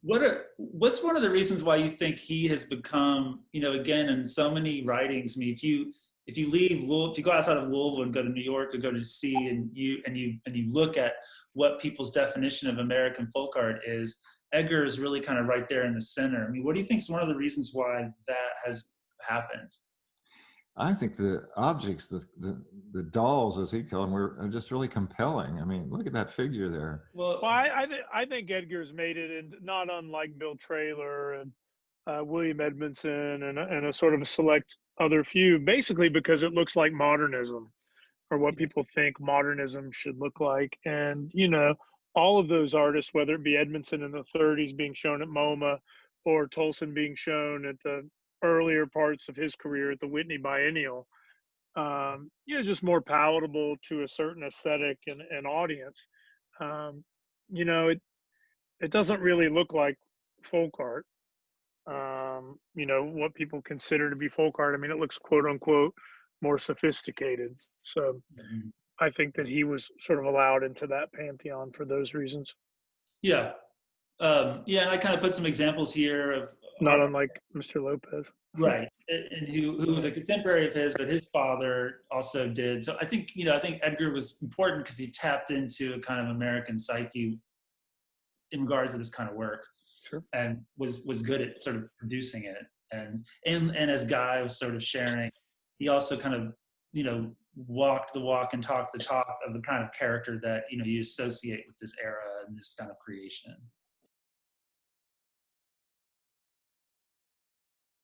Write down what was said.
What's one of the reasons why you think he has become, again, in so many writings? I mean, if you leave Louisville, if you go outside of Louisville and go to New York or go to DC, and you look at what people's definition of American folk art is, Edgar is really kind of right there in the center. I mean, what do you think is one of the reasons why that has happened? I think the objects, the dolls, as he called them, are just really compelling. I mean, look at that figure there. Well, I think Edgar's made it, and not unlike Bill Traylor and William Edmondson and a sort of a select other few, basically because it looks like modernism, or what people think modernism should look like. And, all of those artists, whether it be Edmondson in the 30s being shown at MoMA, or Tolson being shown at the earlier parts of his career at the Whitney Biennial, just more palatable to a certain aesthetic and audience. Um, it doesn't really look like folk art. What people consider to be folk art. I mean, it looks quote unquote more sophisticated. So I think that he was sort of allowed into that pantheon for those reasons. yeah, and I kind of put some examples here of Not unlike Mr. Lopez. right, and who was a contemporary of his, but his father also did. So I think Edgar was important because he tapped into a kind of American psyche in regards to this kind of work. Sure. And was good at sort of producing it. And as Guy was sort of sharing, he also kind of, walked the walk and talked the talk of the kind of character that, you associate with this era and this kind of creation.